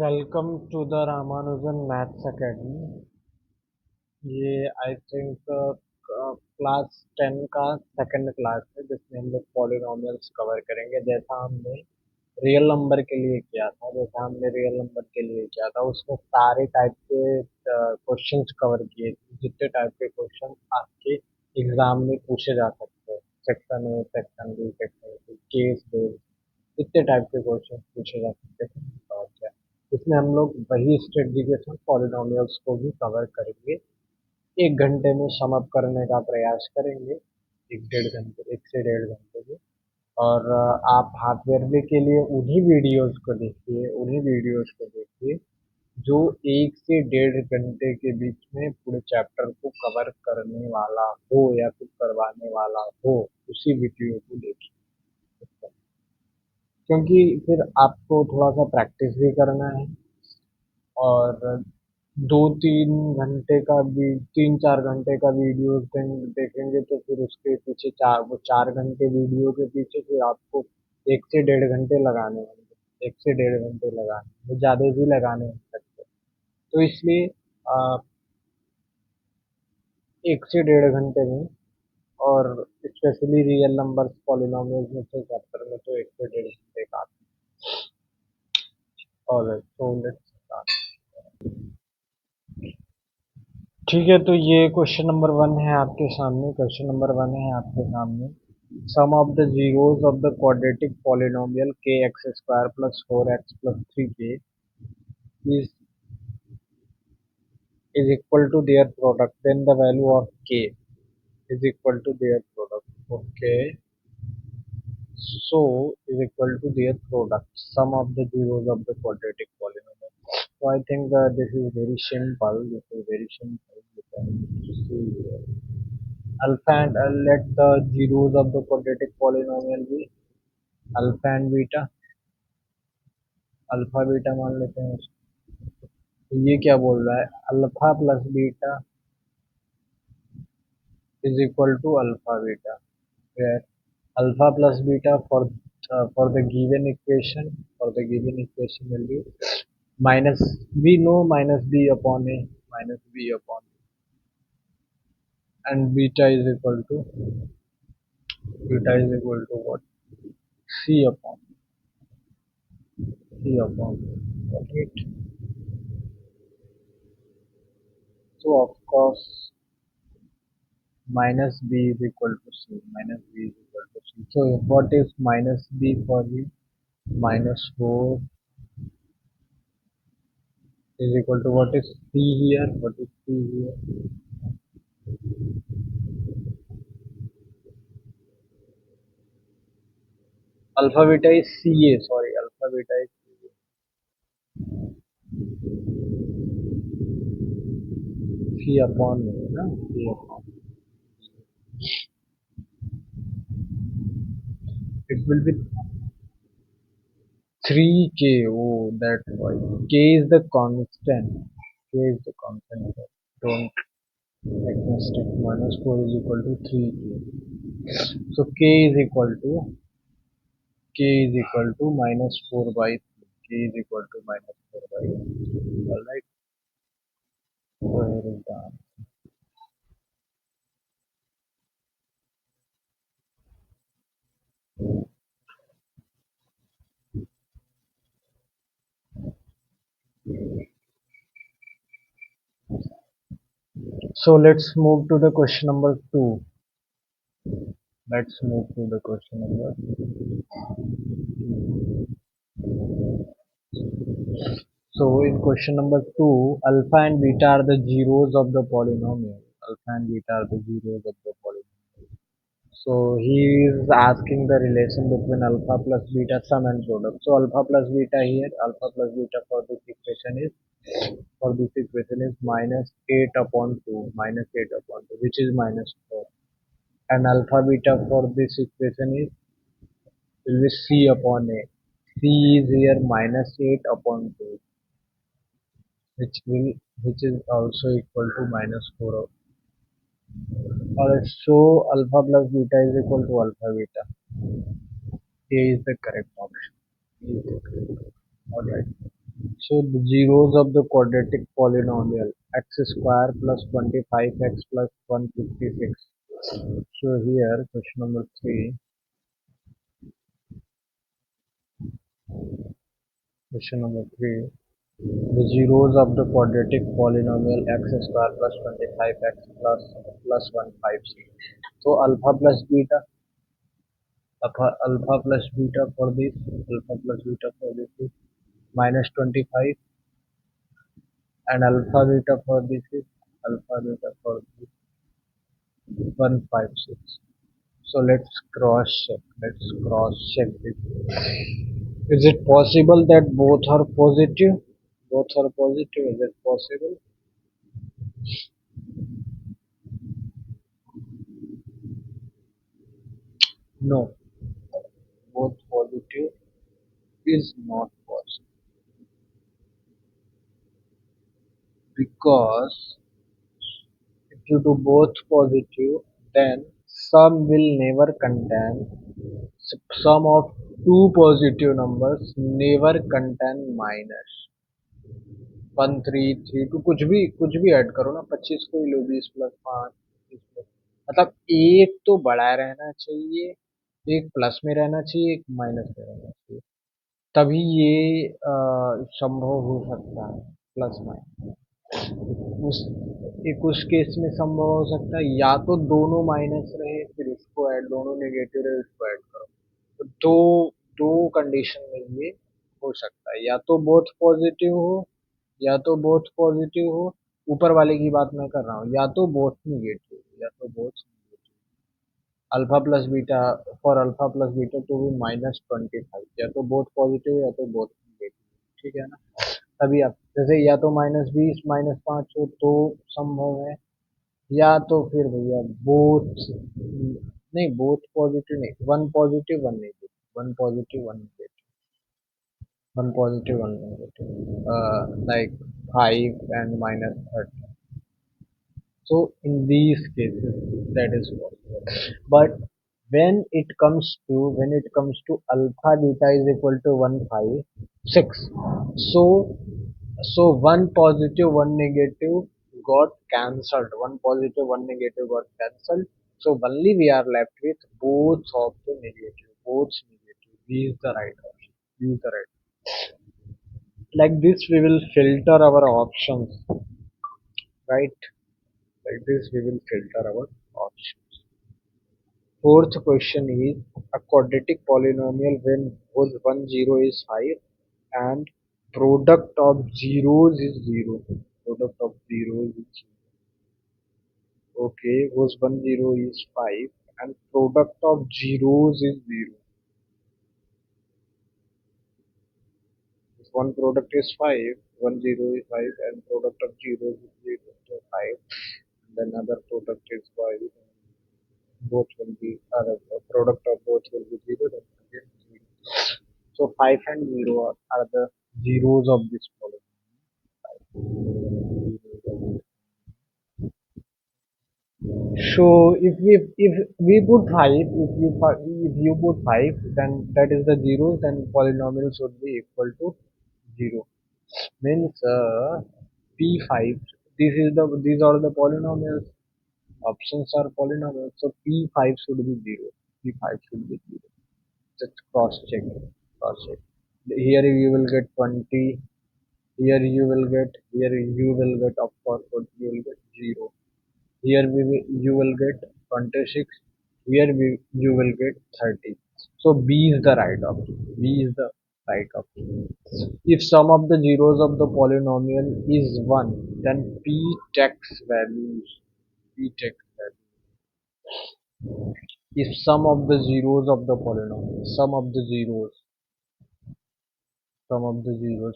Welcome to the Ramanujan maths academy. ये I think class 10 का second class है जिसमें हम लोग पॉलिनॉमियल्स कवर करेंगे। जैसा हमने रियल नंबर के लिए किया था उसमें सारे टाइप के क्वेश्चंस कवर किए थे, जितने टाइप के क्वेश्चन आपके एग्जाम में पूछे जा सकते हैं। Section A, section B, section C, case based, इतने टाइप के क्वेश्चन पूछे जा सकते हैं। और क्या, इसमें हम लोग वही स्ट्रेटजी के साथ पॉलिनॉमियल्स को भी कवर करेंगे। 1 घंटे में सम अप करने का प्रयास करेंगे। 1 से 1.5 घंटे, 1 से 1.5 घंटे में। और आप हार्डवेयर के लिए उन्हीं वीडियोस को देखिए जो 1 से 1.5 घंटे के बीच में पूरे चैप्टर को कवर करने वाला हो या फिर करवाने वाला हो, उसी वीडियो को देखिए। क्योंकि फिर आपको थोड़ा सा प्रैक्टिस भी करना है। और 2-3 घंटे का भी 3-4 घंटे का वीडियो देखेंगे तो फिर उसके पीछे 4 घंटे वीडियो के पीछे फिर आपको 1 से 1.5 घंटे लगाने होंगे। 1 से 1.5 घंटे लगाने, ज़्यादा भी लगाने हो सकते। तो इसलिए आ, 1 से 1.5 घंटे में, और स्पेशली रियल नंबर्स पॉलिनॉमियल्स में से चैप्टर में तो 1 से 1.5 घंटे का। और सो लेट्स स्टार्ट। ठीक है, तो ये क्वेश्चन नंबर वन है आपके सामने। Sum of the zeros of the quadratic polynomial k x square plus 4x plus 3k is is equal to their product, then the value of k is equal to their product. Okay, so is equal to their product, sum of the zeros of the quadratic polynomial. So I think this is very simple. You can see here. Alpha and let the zeros of the quadratic polynomial be alpha and beta। Alpha beta मान लेते हैं उसको। तो ये क्या बोल रहा है, alpha plus beta is equal to alpha beta, where alpha plus beta for the given equation will be minus, we know minus B upon A, and beta is equal to what, C upon it. So of course minus b is equal to c, So what is minus b for you? Minus 4 is equal to what is c here? Alpha beta is ca, sorry, alpha beta is c upon a, na? C upon. It will be 3k. Oh, that's why. K is the constant. Don't make mistake. Minus 4 is equal to 3k. So k is equal to minus 4 by 3. K is equal to minus 4 by 3. Alright. So here is the answer. So let's move to the question number 2. So in question number 2, alpha and beta are the zeros of the polynomial. So he is asking the relation between alpha plus beta sum and product. So alpha plus beta here, for this equation is minus 8 upon 2, which is minus 4. And alpha beta for this equation is will be c upon a. C is here minus 8 upon 2, which is also equal to minus 4. Alright, so alpha plus beta is equal to alpha beta. A is the correct option. Alright. So the zeros of the quadratic polynomial x square plus 25x plus 156. So here question number 3. Question number 3. The zeros of the quadratic polynomial x square plus 25x plus 156. So alpha plus beta for this, is minus 25, and alpha beta for this is alpha beta for this 156. So let's cross check. This. Is it possible that both are positive? Both are positive. Is it possible? No. Both positive is not possible because if you do both positive, then sum will never contain sum of two positive numbers never contain minus 1 3 3 2 कुछ भी add करो ना 25 को ही लो 20 + 5 मतलब एक तो बड़ा रहना चाहिए एक प्लस में रहना चाहिए एक माइनस में रहना चाहिए तभी ये संभव हो सकता है प्लस माइनस उस उस केस में संभव हो सकता है या तो दोनों माइनस रहे फिर उसको ऐड दोनों नेगेटिव रहे उसको ऐड करो तो दो दो कंडीशन में ये हो सकता है या तो बोथ पॉजिटिव हो ऊपर वाले की बात मैं कर रहा हूँ या तो बोथ निगेटिव या तो both negative alpha plus beta for alpha plus beta to be -25 या तो बोथ पॉजिटिव या तो बोथ निगेटिव ठीक है ना तभी आप जैसे या तो -20 -5 हो तो संभव है या तो फिर भैया बोथ नहीं बोथ पॉजिटिव नहीं one positive one negative one positive one negative one positive one negative like 5 and -30. So in these cases, that is possible. But when it comes to alpha beta is equal to 1 5 6, so one positive one negative got cancelled. One positive one negative got cancelled. So only we are left with both of the negative. Both negative. This is the right option. This is the right. Like this, we will filter our options, right? Like this, we will filter our options. Fourth question is a quadratic polynomial when whose one zero is 5 and product of zeros is 0. Product of zeros is 0. Okay, whose one zero is 5 and product of zeros is 0. If one product is 5, one zero is 5 and product of zeros is 0, so 5. Then other product is 5. Both will be the product of both will be 0. Then again 0. So 5 and 0 are the zeros of this polynomial. So if we put 5, if you put 5, then that is the zeros. Then polynomial should be equal to 0. Means p5. These are the polynomials. Options are polynomials. So p5 should be 0. P5 should be 0. Just cross check. Cross check. Here you will get 20. Here you will get of course what you will get 0. Here you will get 26. Here you will get 30. So B is the right option. B is the right option. If sum of the zeros of the polynomial is 1, then P takes values. P takes values. If sum of the zeros of the polynomial, sum of the zeros.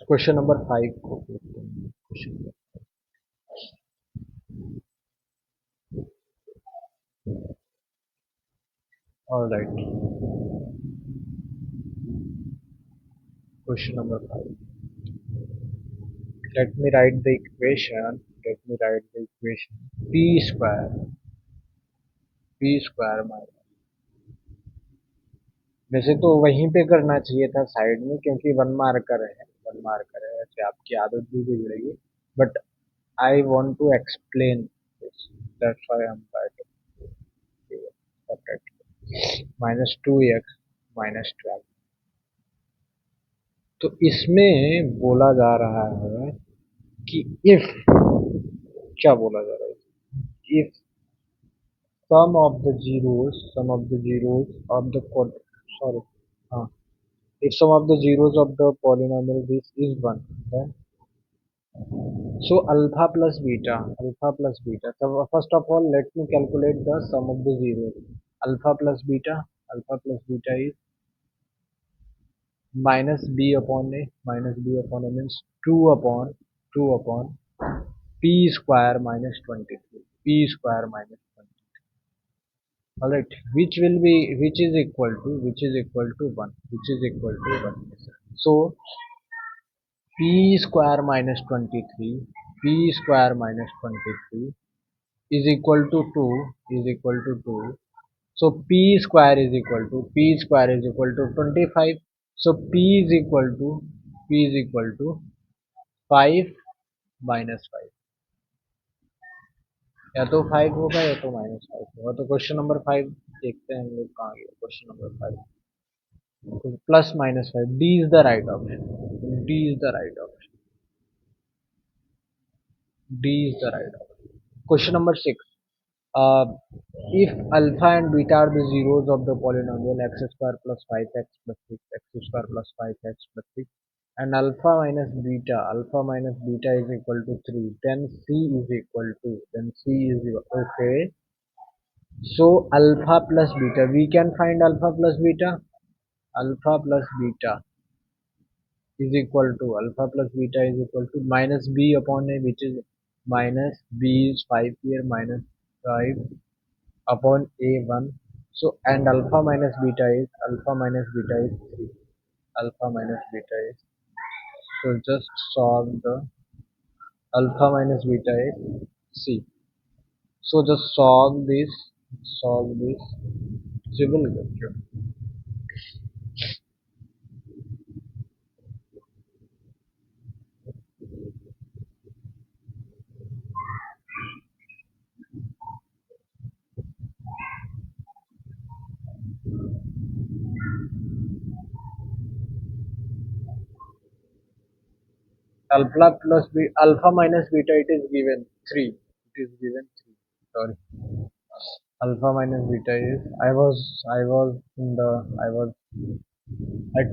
Question number 5. Okay. Question. All right. Question number 5. Let me write the equation. P square. P square minus वैसे तो वहीं पे करना चाहिए था side में क्योंकि one marker है मार करे, ऐसे आपकी आदत भी बिगड़ेगी. But I want to explain this, that's why I am writing -2x -12. तो इसमें बोला जा रहा है कि इफ, क्या बोला जा रहा है, if sum of the zeros of the sorry, uh, if sum of the zeros of the polynomial this is 1, then so alpha plus beta. So first of all, let me calculate the sum of the zeros. Alpha plus beta is minus b upon a means 2 upon p square minus 23, p square minus 20. All right, which is equal to 1, which is equal to 1. So p square minus 23, p square minus 23 is equal to 2, is equal to 2. So p square is equal to 25. So p is equal to 5 minus 5. या तो 5 होगा या तो -5 होगा. तो question number 5 देखते हैं हम लोग कहाँ गया. Question number 5 plus -5. D is the right option. D is the right option. D is the right option. Question number 6. Uh, if alpha and beta are the zeros of the polynomial x square plus 5x plus 6, x square plus 5x plus 6, and alpha minus beta is equal to 3, then C is equal, okay. So alpha plus beta, we can find alpha plus beta. Alpha plus beta is equal to minus b upon a, which is minus b is 5 here, minus 5 upon a1. So and alpha minus beta is 3. Alpha minus beta is, so just solve the alpha minus beta is c. So just solve this, you will get your alpha minus beta, it is given 3. It is given 3. Sorry. Alpha minus beta is, I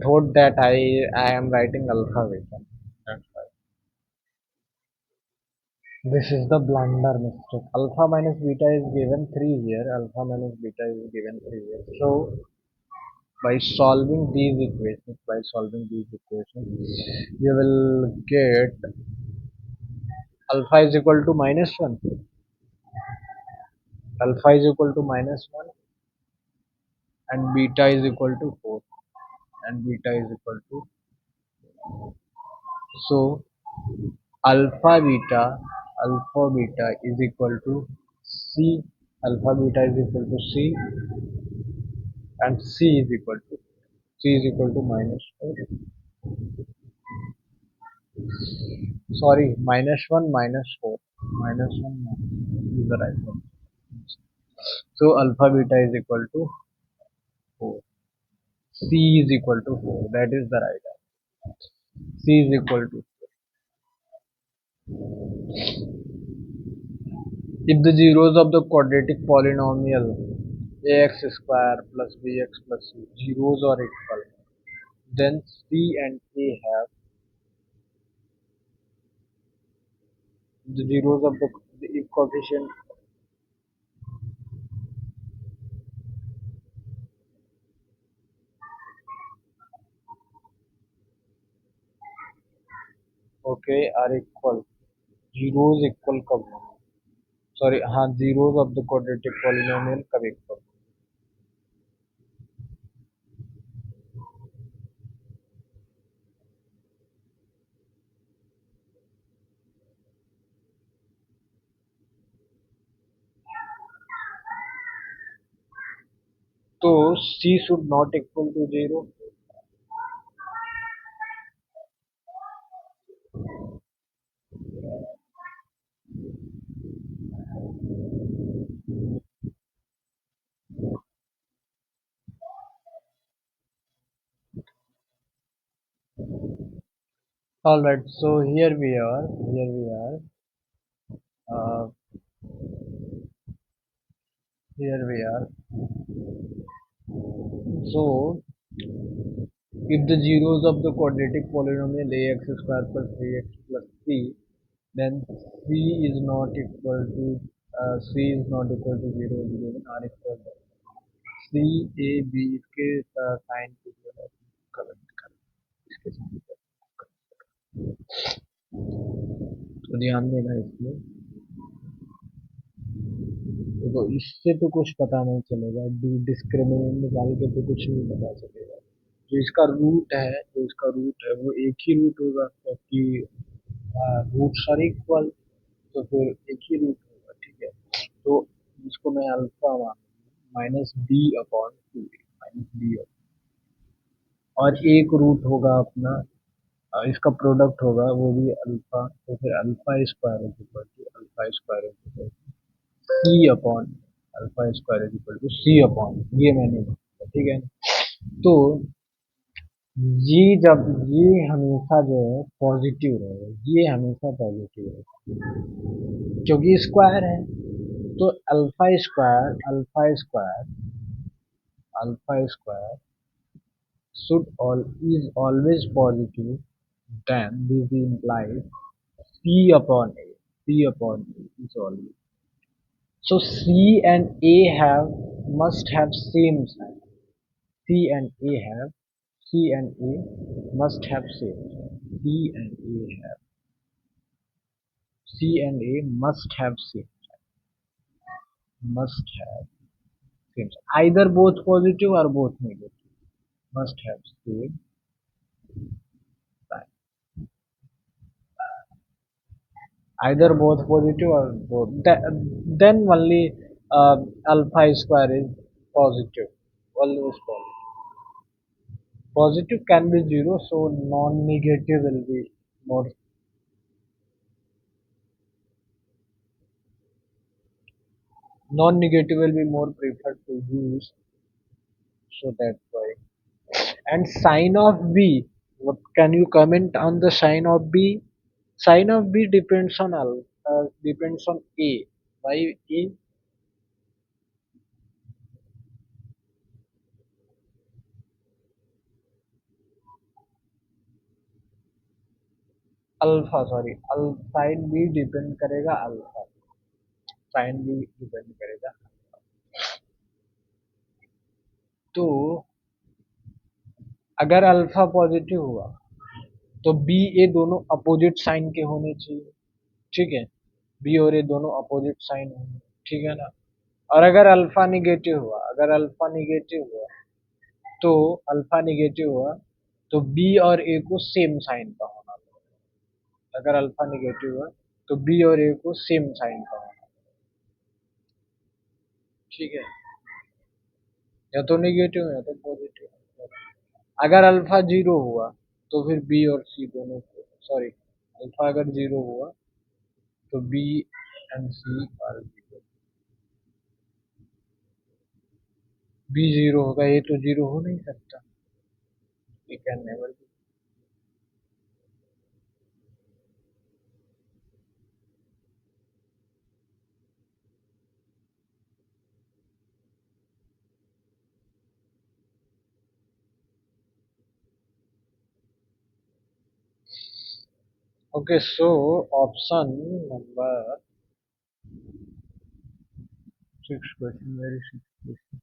thought that I am writing alpha beta. That's why. This is the blunder mistake. Alpha minus beta is given 3 here. Alpha minus beta is given 3 here. So by solving these equations, you will get alpha is equal to -1. Alpha is equal to -1 and beta is equal to 4. And beta is equal to, so alpha beta is equal to c. Alpha beta is equal to c, and c is equal to -4. Sorry, -1 -4. -1 is the right one. So alpha beta is equal to 4. C is equal to 4. That is the right answer. C is equal to 4. If the zeros of the quadratic polynomial ax square plus bx plus c zeros are equal, then C and A have the zeros of the coefficient. Okay, are equal. Zeros equal कब होंगे? Sorry, हाँ, zeros of the quadratic polynomial कब equal? तो C should not equal to 0. All right, so here we are. Here we are. Uh, here we are. So, if the zeros of the quadratic polynomial ax square plus 3x plus c, then c is not equal to 0 is given r equal to c a b इसके sign को जो है correct कर इसके साथ तो ध्यान देना इसमें देखो इससे तो कुछ पता नहीं चलेगा डिस्क्रिमिनेंट निकाल के तो कुछ नहीं पता चलेगा जो इसका रूट है वो एक ही रूट होगा क्योंकि रूट्स आर इक्वल तो फिर एक ही रूट होगा ठीक है तो इसको मैं अल्फा मान minus B upon two minus B और एक रूट होगा अपना इसका प्रोडक्ट होगा वो भी अल्फा तो फिर alpha square is equal to alpha square is equal to C upon alpha square is equal to C upon ये मैंने लिखा, ठीक है तो ये हमेशा जो है पॉजिटिव रहेगा ये हमेशा पॉजिटिव रहेगा क्योंकि स्क्वायर है तो alpha square should all is always positive then this implies c upon a c upon a is always so c and a have must have same sign c and a have c and a must have same sign c and a have c and a must have same must have same sign either both positive or both negative must have same sign either both positive or both then only alpha square is positive always positive can be zero so non-negative will be more non-negative will be more preferred to use so that's why and sign of b what can you comment on the sign of b sign of b depends on depends on a why a alpha sorry sign B depend करेगा alpha sign भी depend करेगा तो अगर alpha positive हुआ तो B ए दोनों opposite sign के होने चाहिए ठीक है बी और ए दोनों अपोजिट साइन होंगे ठीक है ना और अल्फा निगेटिव हुआ तो बी और ए को सेम साइन का होना अगर अल्फा निगेटिव हुआ तो बी और ए को सेम साइन का होना ठीक है या तो निगेटिव या तो पॉजिटिव अगर अल्फा जीरो हुआ तो फिर बी और सी दोनों को सॉरी अल्फा अगर जीरो हुआ तो B and C are zero B zero होगा ए तो जीरो हो नहीं सकता ये can never be okay so option number 6 question very 6 question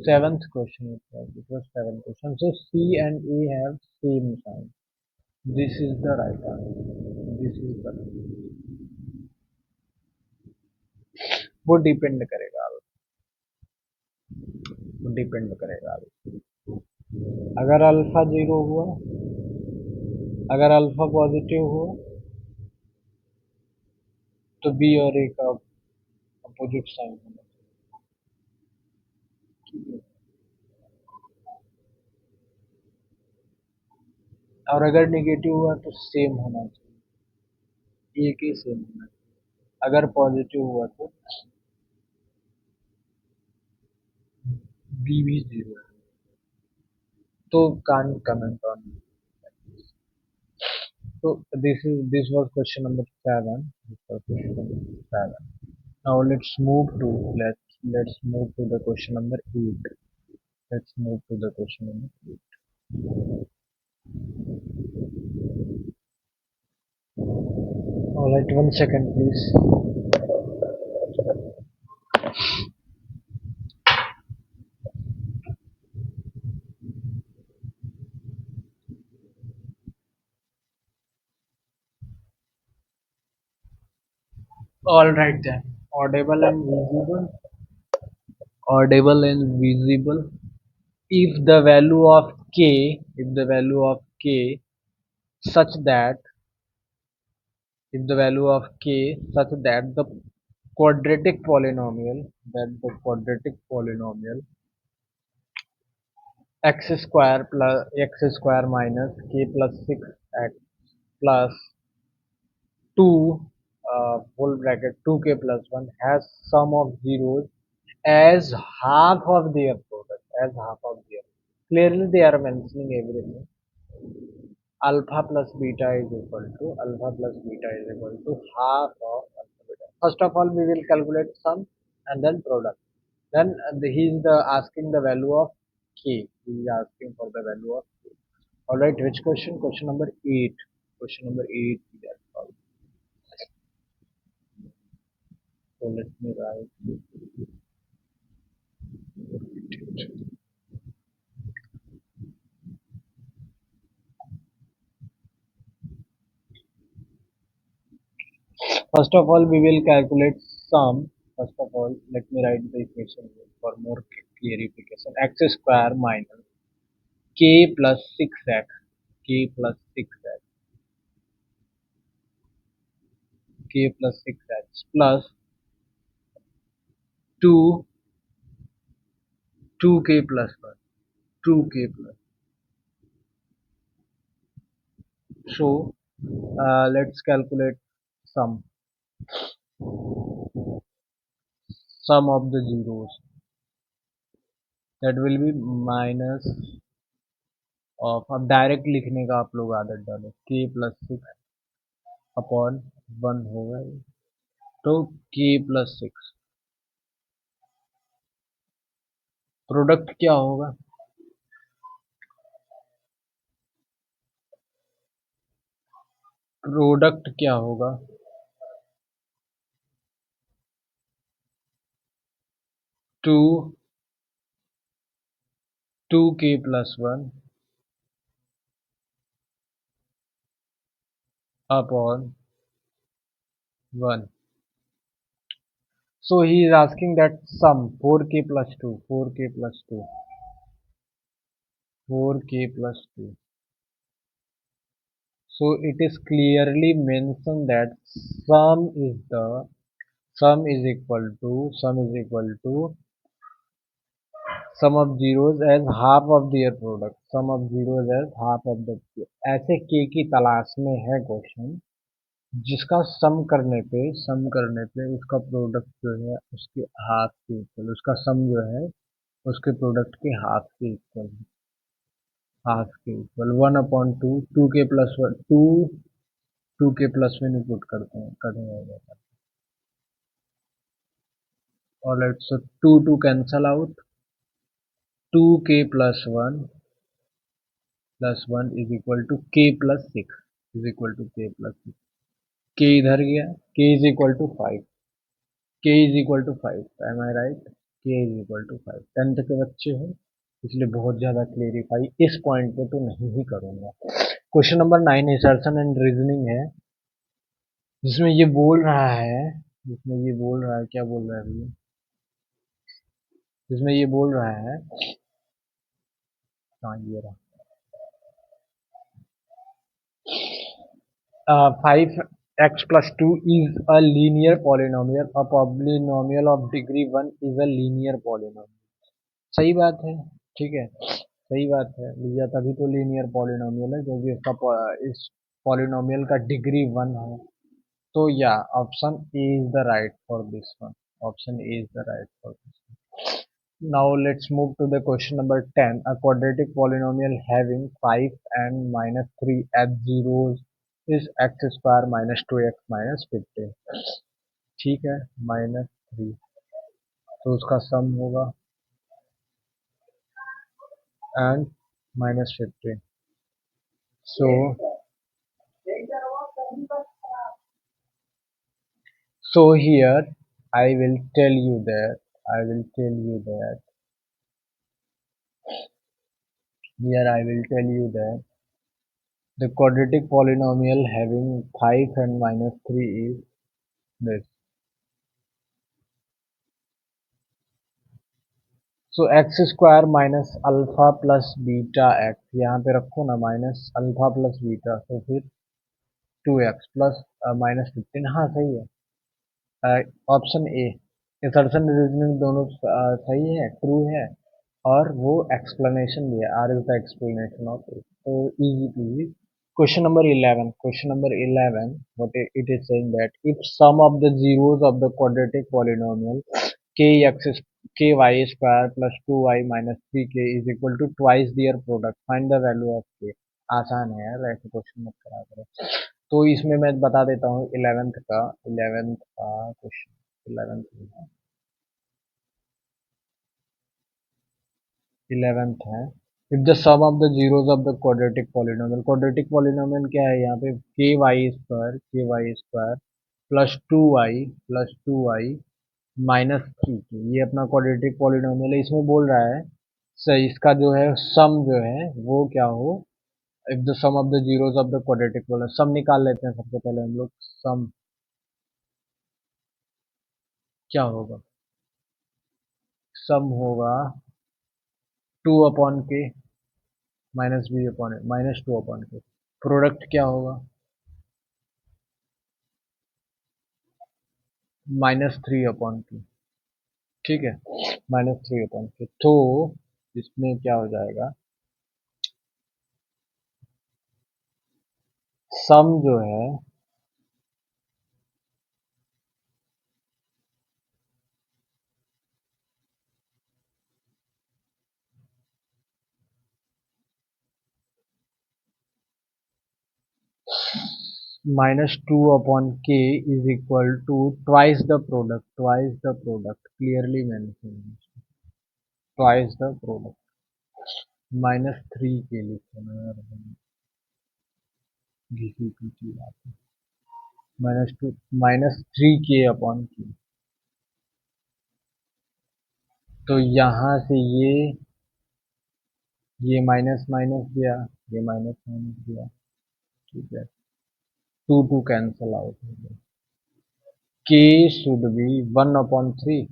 seventh question it was seventh question so C and A have same sign this is the right answer this is the वो depend करेगा अगर alpha zero हुआ अगर alpha positive हुआ तो B और ए का opposite sign होना चाहिए और अगर नेगेटिव हुआ तो सेम होना चाहिए एक ही सेम होना चाहिए अगर पॉजिटिव हुआ तो बी भी जीरो तो can comment on So this was question number 7. This was question number 7. Now let's move to the question number 8. Let's move to the question number 8. All right, 1 second, please. All right then. Audible and visible. Audible and visible. If the value of if the value of k such that if the value of k such that the quadratic polynomial x square minus k plus 6x plus 2 full bracket 2k plus 1 has sum of zeros as half of their product, clearly they are mentioning everything. Alpha plus beta is equal to half of alpha beta. First of all, we will calculate sum and then product. Then he is asking the value of k. He is asking for the value of k. All right, which question? Question number 8. Question number 8. We are solving. So let me write. First of all, we will calculate sum. First of all, let me write the equation here for more clarification. X square minus k plus 6x, k plus 6x, k plus 6x plus 2, 2k plus 1, 2k plus. So, let's calculate sum, sum of the zeros. That will be minus of, अब direct लिखने का आप लोग आदत डालो, k plus 6 upon 1 होगा ये, तो k प्लस 6 प्रोडक्ट क्या होगा, प्रोडक्ट क्या होगा, 2 2k plus 1 upon 1. So he is asking that sum 4k plus 2, 4k plus 2, 4k plus 2. So it is clearly mentioned that sum is equal to sum of zeros as half of their product. Sum of zeros as half of the ऐसे k की तलाश में है question जिसका सम करने पे उसका product जो है उसके हाफ के इक्वल, उसका सम जो है उसके प्रोडक्ट के हाफ के इक्वल, हाफ के इक्वल 1/2, 2k में पुट करते हैं, कटिंग हो जाता है. Alright, so 2 cancel out, 2k plus 1 is equal to k plus 6 is equal to k plus 6. k इधर गया, k is equal to 5, k is equal to 5, am I right, k is equal to 5. 10th के बच्चे हो इसलिए बहुत ज़्यादा clarify इस point पे तो नहीं ही करूँगा. Question number 9 insertion and reasoning है, जिसमें ये बोल रहा है, क्या बोल रहा है भैया, जिसमें ये बोल रहा है, हाँ ये रहा, 5x plus 2 is a linear polynomial, a polynomial of degree 1 is a linear polynomial. सही बात है, ठीक है, सही बात है भैया, तभी तो लीनियर पॉलिनोमियल है क्योंकि इसका इस पॉलिनोमियल का डिग्री 1 है. तो या option A is the right for this one, option A is the right for this. Now let's move to the question number 10. A quadratic polynomial having 5 and minus 3 as zeros is x square minus 2x minus 15। ठीक है, -3, तो उसका सम होगा and -15। So here I will tell you that I will tell you that here I will tell you that the quadratic polynomial having 5 and -3 is this. So x square minus alpha plus beta x, यहाँ पे रखो ना, minus alpha plus beta, तो फिर 2x plus -15। हाँ सही है, option A. Insertion reasoning दोनों सही है, ट्रू है, और वो एक्सप्लेनेशन भी है, R is the explanation of it, तो easy peasy. Question number 11 what it is saying that if sum of the zeros of the quadratic polynomial kx ky square plus 2y minus 3k is equal to twice their product, find the value of k। आसान है यार, ऐसे question मत करा करो। तो इसमें मैं बता देता हूँ 11th का क्वेश्चन। 11th है, if the sum of the zeros of the quadratic polynomial क्या है यहाँ पे, K Y square plus two Y -3 की, ये अपना क्वाड्रेटिक पॉलिनोमियल है। इसमें बोल रहा है सही, इसका जो है सम जो है वो क्या हो, if the sum of the zeros of the quadratic polynomial, sum निकाल लेते हैं सबसे पहले हम लोग। सम क्या होगा, सम होगा 2/k -b/, -2/k। प्रोडक्ट क्या होगा, -3/k। ठीक है, -3/k। तो इसमें क्या हो जाएगा, सम जो है -2/k is equal to twice the product clearly mention, twice the product. -3 के लिखे ना यार, घिसी पीटी बात है। -3k/k, तो यहाँ से ये माइनस माइनस गया, ये माइनस माइनस गया। ठीक है, 2 कैंसल आउट हो गया। के शुड बी 1/3,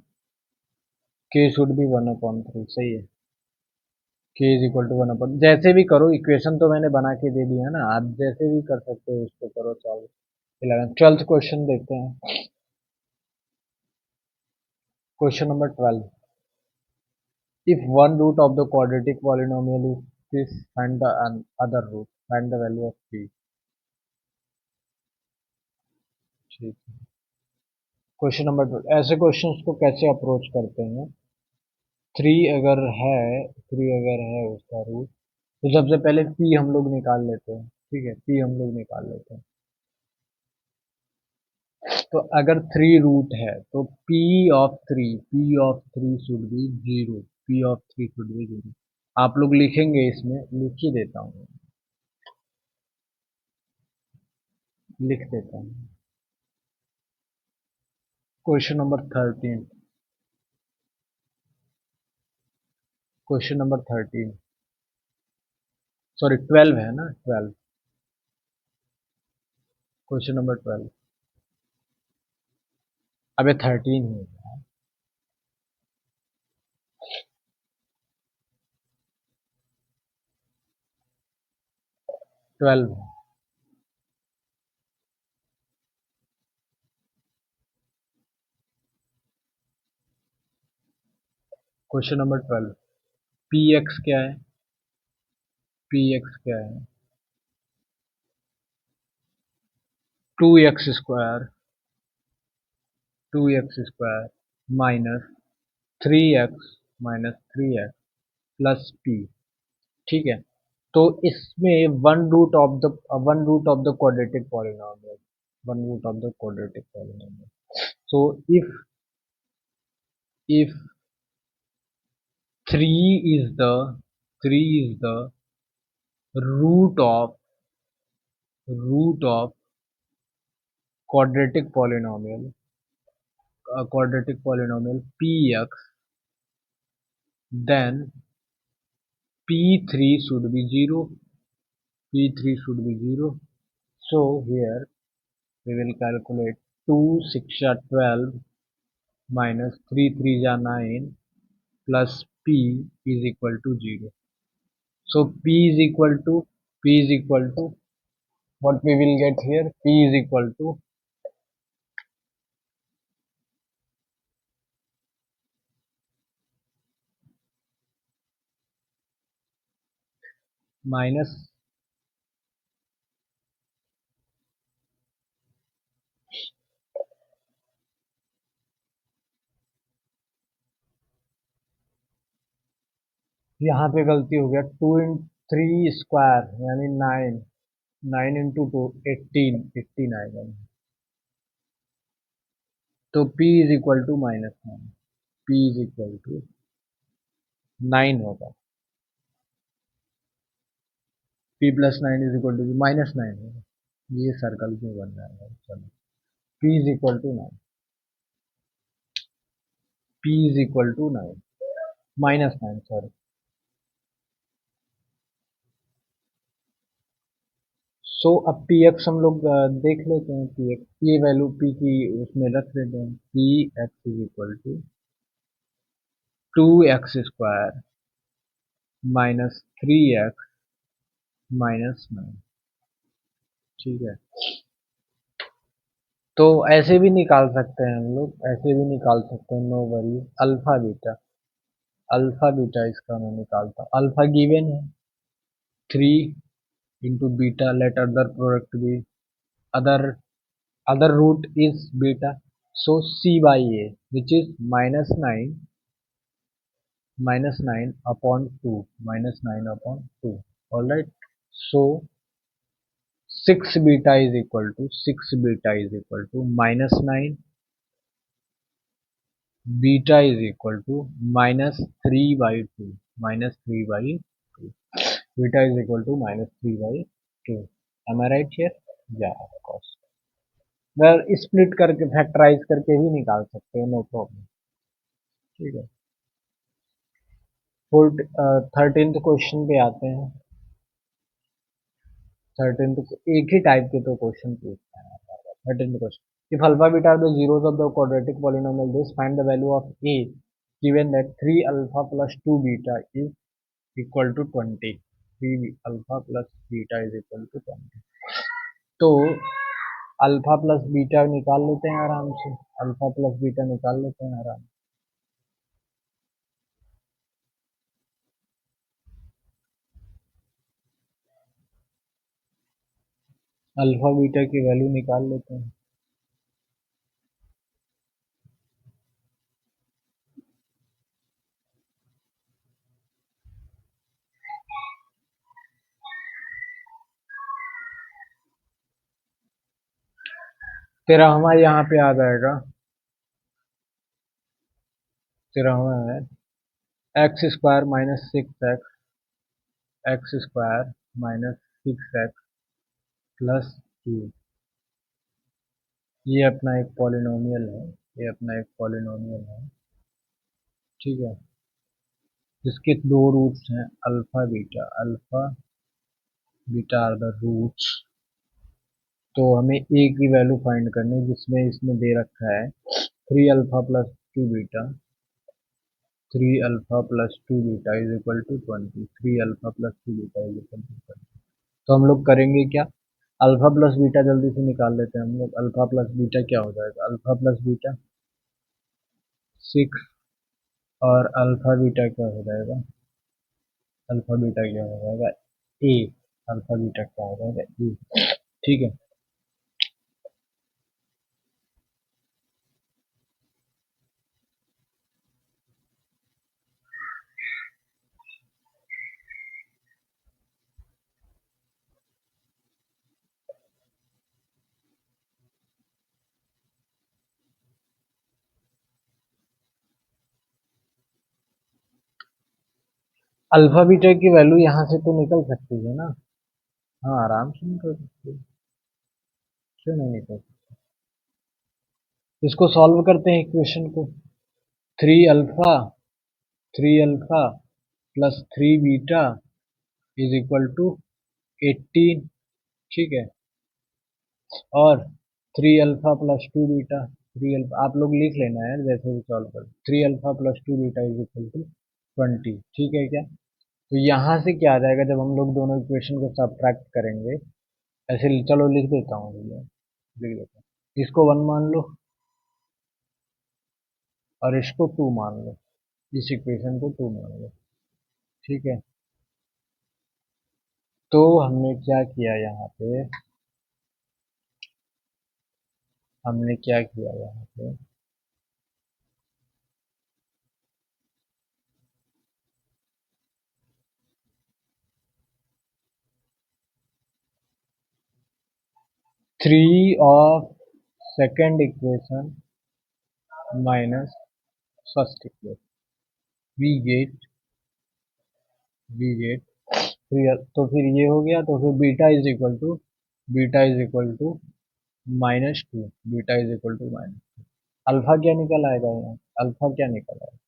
के शुड बी 1/3, सही है। के इज इक्वल टू 1/, जैसे भी करो, इक्वेशन तो मैंने बना के दे दिया है ना, आप जैसे भी कर सकते हो इसको करो, सॉल्व। 12th क्वेश्चन देखते हैं। Question number 12, if one root of the quadratic polynomial is this, find the other root, find the value of p। ठीक है, क्वेश्चन नंबर 12, ऐसे क्वेश्चंस को कैसे अप्रोच करते हैं। थ्री अगर है, उसका रूट, तो सबसे पहले पी हम लोग निकाल लेते हैं। ठीक है, पी हम लोग निकाल लेते हैं। तो अगर 3 रूट है तो P of three should be 0, P of 3 should be 0। आप लोग लिखेंगे, इसमें लिख ही देता हूँ, लिख देता हूँ। Question number 13, question number 13, sorry 12 है ना, 12, क्वेश्चन नंबर 12, अबे 13 है, 12 है। क्वेश्चन नंबर 12, पी एक्स क्या है, पी एक्स क्या है, 2x square, 2x square -3x plus P. ठीक है, तो इसमें one root of the quadratic polynomial, one root of the quadratic polynomial. So if 3 is the root of quadratic polynomial, px, then p3 should be 0. p3 should be 0. So here we will calculate 2 6 are 12 minus 3 3 are 9 plus p is equal to 0. So p is equal to what we will get here, p is equal to minus, यहाँ पे गलती हो गया, 2 × 3 square यानी 9, 9 × 2 18 आएगा। तो p is equal to -9, p is equal to 9 होगा, p plus 9 is equal to -9 होगा। ये सर्कल क्यों बन रहा है, चलो p is equal to 9, p is equal to 9 -9 sorry. So अब पी एक्स हम लोग देख लेते हैं, पी एक्स ये वैल्यू पी की उसमें रख देते हैं, p x is equal to 2x² minus 3x minus 9। ठीक है, तो ऐसे भी निकाल सकते हैं हम लोग, ऐसे भी निकाल सकते हैं, नो वरी। अल्फा बीटा इसका मैं निकालता हूँ। अल्फा गिवन है 3 × बीटा, लेट अदर प्रोडक्ट भी other root is beta, so c/a which is -9 upon 2, -9/2, all right। So 6 beta is equal to -9, beta is equal to -3/2, -3/2, beta is equal to -3/2। am I right here? Yeah, of course। Well split करके factorise करके भी निकाल सकते हैं, no problem. ठीक है, 13th question पे आते हैं। 13th एक ही टाइप के तो क्वेश्चन पूछते हैं। 13th question, if alpha beta are the zeros of the quadratic polynomial, this find the value of a given that 3 alpha plus 2 beta is equal to 20। 3 alpha plus beta is equal to 20। तो alpha plus beta निकाल लेते हैं आराम से, alpha plus beta निकाल लेते हैं आराम से। अल्फा बीटा की वैल्यू निकाल लेते हैं। तेरा हमारे यहाँ पे आ जाएगा, तेरा हमारा है x² minus 6x, x² minus 6x plus 2। ये अपना एक पॉलिनोमियल है, ये अपना एक पॉलिनोमियल है। ठीक है, जिसके दो रूट्स हैं alpha beta are the roots. तो हमें ए की वैल्यू फाइंड करनी है, जिसमें इसमें दे रखा है 3 alpha plus 2 beta, 3 alpha plus 2 beta is equal to 20, 3 alpha plus 2 beta is equal to 20। तो हम लोग करेंगे क्या, अल्फा प्लस बीटा जल्दी से निकाल लेते हैं हम लोग। अल्फा प्लस बीटा क्या हो जाएगा, अल्फा प्लस बीटा 6, और अल्फा बीटा क्या हो जाएगा, अल्फा बीटा क्या हो जाएगा ए, अल्फा बीटा क्या हो जाएगा ए। ठीक है, अल्फा बीटा की वैल्यू यहाँ से तो निकल सकती है ना। हाँ, आराम से निकल सकती है, क्यों नहीं निकल सकती। इसको सॉल्व करते हैं इक्वेशन को। Three alpha, three alpha plus three beta is equal to 18, ठीक है। और three alpha plus two beta, three alpha आप लोग लिख लेना यार, जैसे भी सॉल्व कर, three alpha plus two beta is equal to 20, ठीक है क्या। तो यहाँ से क्या आ जाएगा जब हम लोग दोनों इक्वेशन को सब्ट्रैक्ट करेंगे, ऐसे चलो लिख देता हूँ भैया, लिख देता हूँ, इसको वन मान लो और इसको टू मान लो, इस इक्वेशन को टू मान लो, ठीक है। तो हमने क्या किया यहाँ पे, हमने क्या किया यहाँ पे, three of second equation minus first equation, we get, we get three, तो फिर ये हो गया, तो फिर beta is equal to, beta is equal to minus two, beta is equal to minus, alpha क्या निकल आएगा यहाँ, अल्फा क्या निकल आएगा,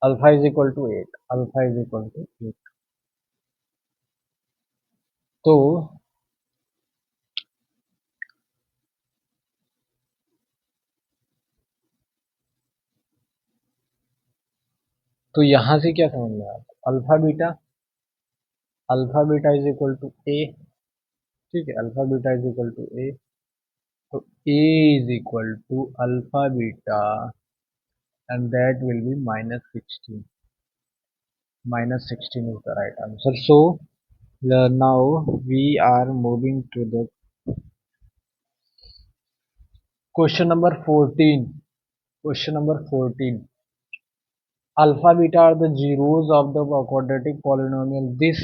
alpha is equal to eight, alpha is equal to eight. तो यहाँ से क्या समझ में आया, alpha beta, alpha beta is equal to a, ठीक है, alpha beta is equal to a, तो a is equal to alpha beta and that will be minus 16, minus 16 is the right answer. So now we are moving to the question number 14. Question number 14. Alpha beta are the zeros of the quadratic polynomial. This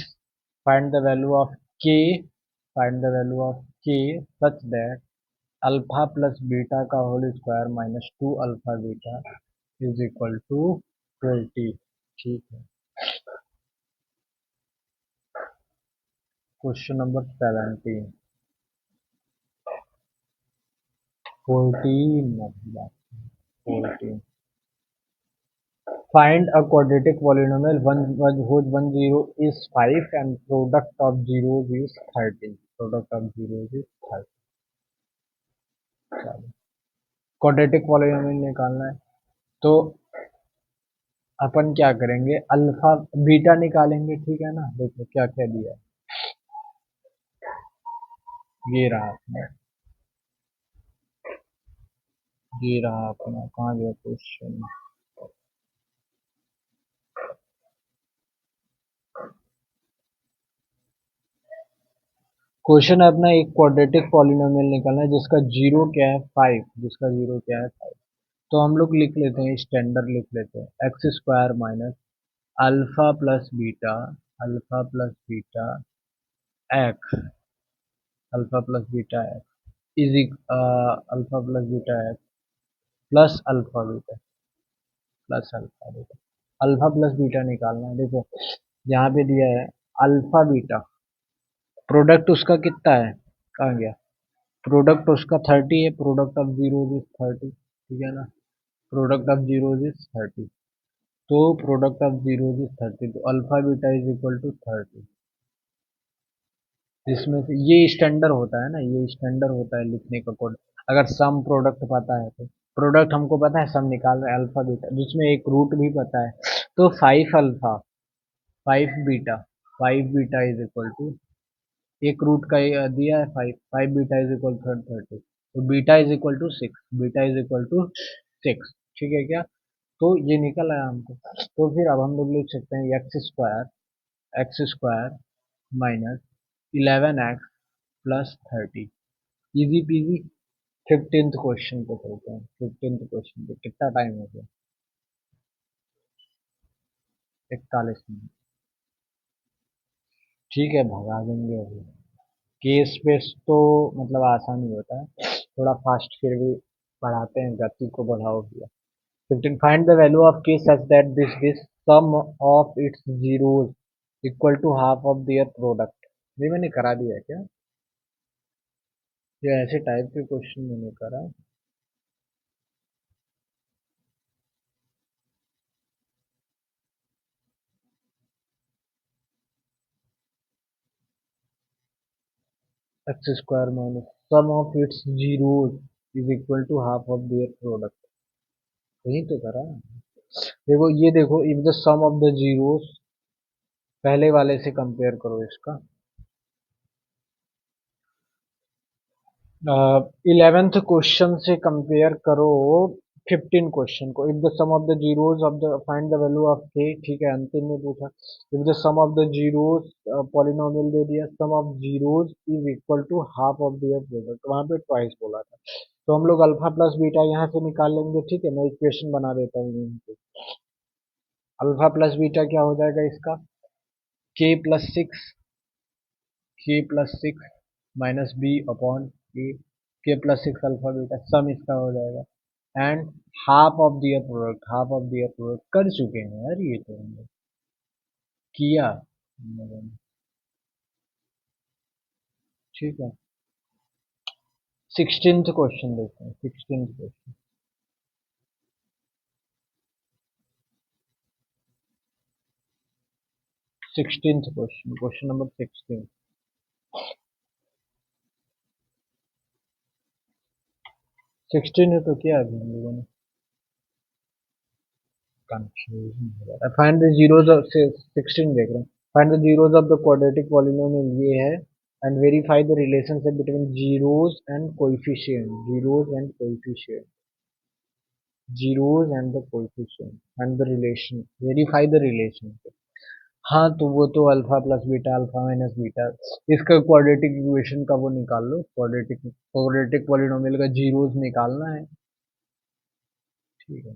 find the value of k, find the value of k such that alpha plus beta का whole square minus 2 alpha beta is equal to 20, ठीक है। Question number 17, 14 मतलब 14. Find a quadratic polynomial whose one zero is 5 and product of zeros is 30. Product of zeros is 30. चलो quadratic polynomial निकालना है, तो अपन क्या करेंगे, अल्फा बीटा निकालेंगे, ठीक है ना। देखो क्या क्या दिया है, ये रहा अपना, ये रहा अपना, कहाँ गया क्वेश्चन, क्वेश्चन है अपना, एक क्वाड्रेटिक पॉलिनोमियल निकालना है जिसका जीरो क्या है 5, जिसका जीरो क्या है 5। तो हम लोग लिख लेते हैं, स्टैंडर्ड लिख लेते हैं, x square minus alpha plus beta, alpha plus beta x, alpha plus beta x is alpha plus beta x plus alpha beta, plus alpha beta, alpha plus beta निकालना है। देखो यहाँ पे दिया है अल्फा बीटा, प्रोडक्ट उसका कितना है, कहाँ गया, प्रोडक्ट उसका 30 है, प्रोडक्ट ऑफ जीरोज इज 30, ठीक है ना, प्रोडक्ट ऑफ जीरोज इज 30, तो प्रोडक्ट ऑफ जीरोज इज 30, तो alpha beta is equal to 30, जिसमें से ये स्टैंडर्ड होता है ना, ये स्टैंडर्ड होता है लिखने का कोड। अगर सम प्रोडक्ट पता है तो, प्रोडक्ट हमको पता है, सम निकाल रहे हैं अल्फा बीटा, जिसमें एक रूट भी पता है, तो 5 alpha 5 beta, 5 beta is equal to, एक रूट का ये दिया है 5, 5 बीटा इज इक्वल टू 30, तो beta is equal to 6, beta is equal to 6, ठीक है क्या। तो ये निकल आया हमको, तो फिर अब हम लोग लिख सकते हैं x square minus 11x plus 30, easy PG. 15th question पे चलते हैं, 15th क्वेश्चन पे कितना टाइम हो गया, 41 मिनट, ठीक है भगा देंगे अभी। केस पेस तो मतलब आसान ही होता है, थोड़ा फास्ट फिर भी पढ़ाते हैं, गति को बढ़ाओ भैया। 15. Find the value of k such that this sum of its zeros equal to half of their product. ये मैंने करा दिया है क्या? ये ऐसे टाइप के क्वेश्चन मैंने करा. X square minus sum of its zeros is equal to half of their product. यही तो करा. देखो ये देखो, if the sum of the zeros, पहले वाले से कंपेयर करो इसका. 11th क्वेश्चन से कंपेयर करो 15 क्वेश्चन को. If the sum of the zeros of the find the value of k, ठीक है, अंतिम में पूछा. If the sum of the zeros, polynomial दे दिया, sum of zeros is equal to half of their product, वहां पे ट्वाइस बोला था. तो हम लोग अल्फा प्लस बीटा यहाँ से निकाल लेंगे. ठीक है, मैं इक्वेशन बना देता हूँ यहीं पे. अल्फा प्लस बीटा क्या हो जाएगा इसका? k+6, k+6 minus B upon a. k+6 alpha beta sum इसका हो जाएगा. And half of their product, half of their product कर चुके हैं यार, ये तो हम लोग किया हम लोगों ने. ठीक है. 16th क्वेश्चन देखते हैं. 16th question. 16th question, question number 16. 16 है तो क्या अभी हम लोगों ने कंफ्यूजन हो रहा है. फाइंड द जीरोस ऑफ 16 देख रहे हैं. Find the zeros of the quadratic polynomial ये है. And verify the relationship between zeros and coefficient. Zeros and coefficient. Zeros and the coefficient and the relation. Verify the relation. हाँ तो वो तो alpha plus beta, alpha minus beta, इसका quadratic equation का वो निकाल लो. क्वाड्रेटिक क्वाड्रेटिक पॉलिनोमियल का zeros निकालना है. ठीक है.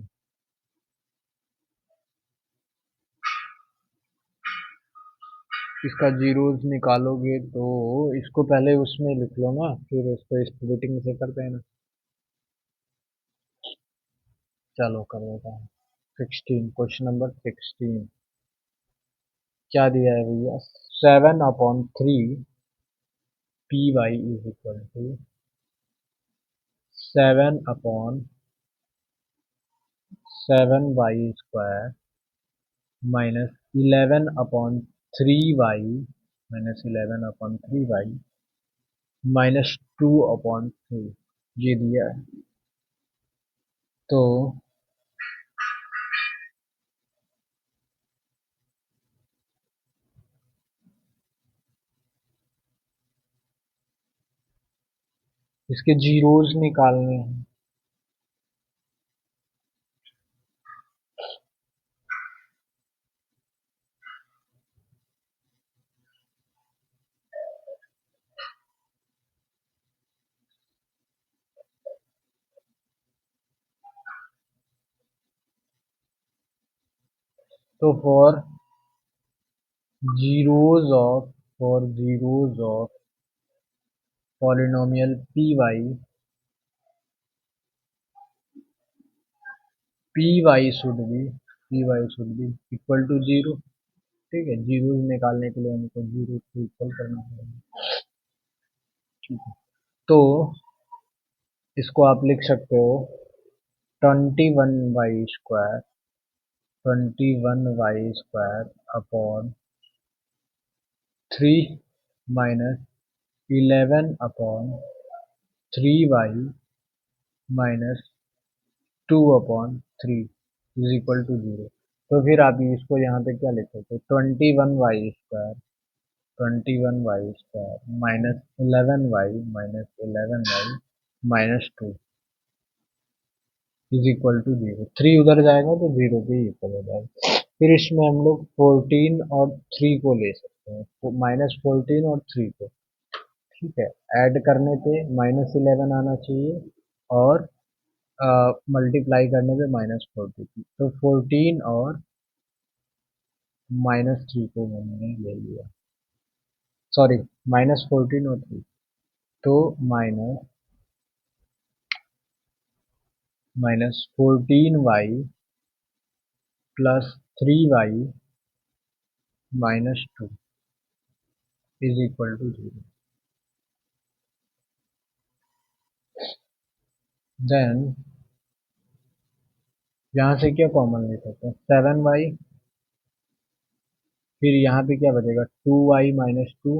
इसका जीरोस निकालोगे तो इसको पहले उसमें लिख लो ना, फिर उसको स्प्लिटिंग से कर देना. चलो कर देता हूँ. 16, क्वेश्चन नंबर 16. क्या दिया है भैया? 7/3 P Y is equal to 7/7 Y square minus 11/3 Y, -11/3 Y -2/3, ये दिया है. तो इसके जीरोस निकालने हैं. तो for zeros of polynomial P Y equal to zero. ठीक है, जीरो निकालने के लिए हमको जीरो को इक्वल करना पड़ेगा. ठीक है. तो इसको आप लिख सकते हो 21 Y square, 21 Y square upon 3 -11/3 Y -2/3 is equal to zero. तो फिर आप इसको यहाँ पे क्या लिख सकते हो? 21 Y square -11 Y -2 is equal to zero. 3 उधर जाएगा तो जीरो पे इक्वल हो जाएगा. फिर इसमें हम लोग 14 और 3 को ले सकते हैं, -14 और 3 को. ठीक है. ऐड करने पे -11 आना चाहिए और मल्टीप्लाई करने पे -42. तो 14 और -3 को मैंने ले लिया. सॉरी, -14 और 3. तो minus 14y plus 3y minus 2 is equal to 0। Then यहाँ से क्या कॉमन ले सकते हैं, 7y, फिर यहाँ पे क्या बचेगा 2y माइनस 2,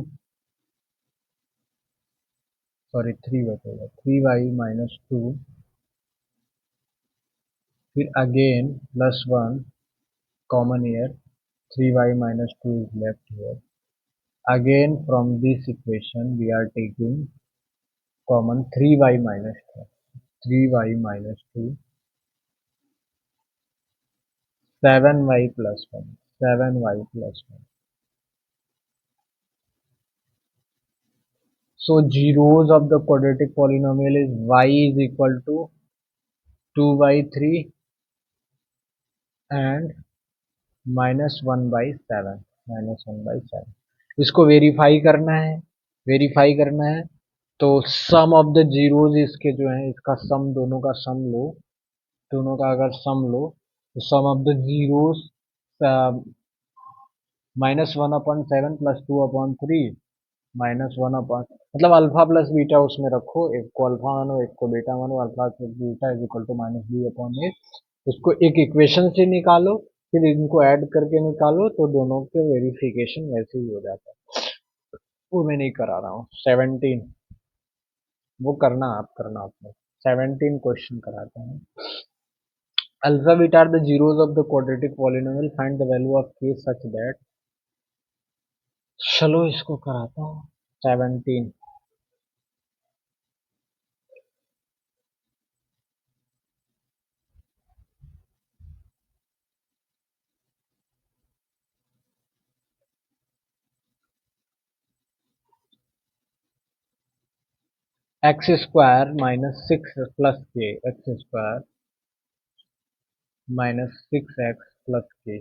सॉरी 3 बचेगा, 3y माइनस 2, फिर again plus 1 common here, 3y minus 2 is left here. Again from this equation we are taking common 3y minus 2. 3y minus 2, 7y plus 1. 7y plus 1. So zeros of the quadratic polynomial is y is equal to 2 by 3 and minus 1 by 7. Minus 1/7 इसको verify करना है तो sum of the zeros इसके जो है इसका सम, दोनों का सम लो, दोनों का अगर सम लो तो sum of the zeros -1/7 plus 2/3 -1 मतलब अल्फा प्लस बीटा उसमें रखो, एक को अल्फा मानो एक को बीटा मानो, alpha plus beta is equal to -b/a। उसको एक इक्वेशन से निकालो, फिर इनको ऐड करके निकालो तो दोनों के वेरिफिकेशन वैसे ही हो जाता है। वो मैं नहीं करा रहा हूँ। 17 वो करना, आप करना अपने। 17 क्वेश्चन कराते हैं। Alpha beta are the zeros of the quadratic polynomial, find the value of k such that. चलो इसको कराता हूँ। 17 X square minus 6 plus K, x square minus 6x plus K,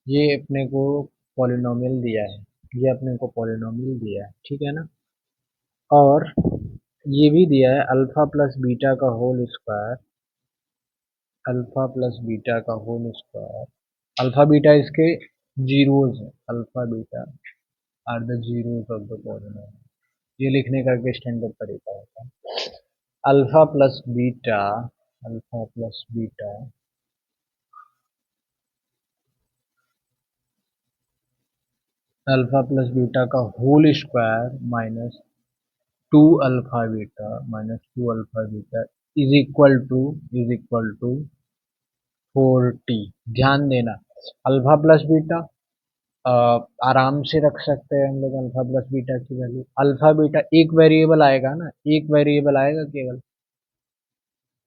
ये अपने को पॉलिनोमियल दिया है, ये अपने को पॉलिनोमियल दिया है, ठीक है ना। और ये भी दिया है अल्फा प्लस बीटा का whole square, alpha plus beta का होल स्क्वायर। अल्फा बीटा इसके जीरोज है, alpha beta are the zeros of the polynomial. ये लिखने का एक स्टैंडर्ड तरीका होता है। Alpha plus beta, alpha plus beta, alpha plus beta का whole square minus 2 alpha beta is equal to 40। ध्यान देना, अल्फा प्लस बीटा आराम से रख सकते हैं हम लोग अल्फा प्लस बीटा की वैल्यू। अल्फा बीटा एक वेरिएबल आएगा ना, एक वेरिएबल आएगा केवल,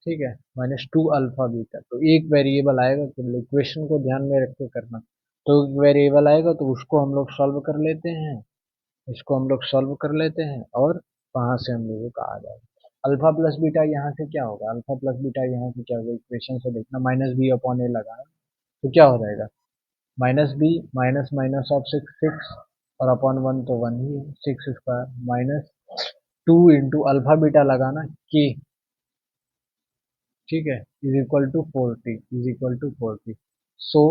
ठीक है, -2 अल्फा बीटा, तो एक वेरिएबल आएगा केवल। इक्वेशन को ध्यान में रख के करना। तो एक वेरिएबल आएगा तो उसको हम लोग सॉल्व कर लेते हैं, इसको हम लोग सॉल्व कर लेते हैं और वहां से हम लोगों का आ जाएगा। अल्फा प्लस बीटा यहाँ से क्या होगा, अल्फा प्लस बीटा यहाँ से क्या होगा, इक्वेशन से देखना, -b/a लगा तो क्या हो जाएगा, -b माइनस माइनस ऑफ 6 और अपॉन 1 तो 1 ही है, 6 square minus 2 into alpha beta लगाना के, ठीक है, is equal to 40, is equal to 40। So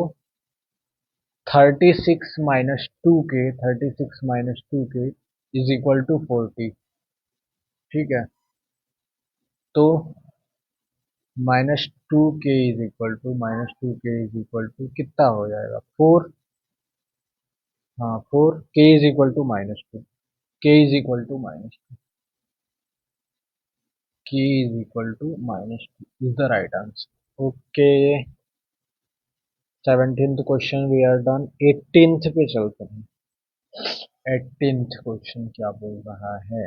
36 - 2 K is equal to 40, ठीक है। तो -2 के कितना हो जाएगा, 4। हाँ 4, के is equal to -2, K is equal to -2, K is equal to -2 is the right answer. Okay, 17th question we are done. 18th पे चलते हैं। 18th क्वेश्चन क्या बोल रहा है,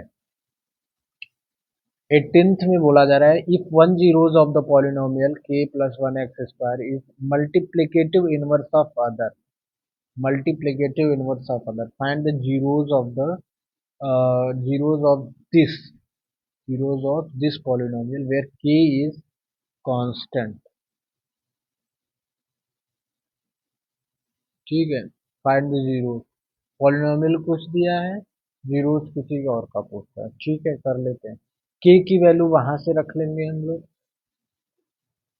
18th में बोला जा रहा है if one zeros of the polynomial k plus 1x² is multiplicative inverse of other, multiplicative inverse of other, find the zeros of this, zeros of this polynomial where k is constant, ठीक है। find the zeros, polynomial कुछ दिया है, zeros किसी और का पूछता है, ठीक है कर लेते हैं। के की वैल्यू वहां से रख लेंगे हम लोग,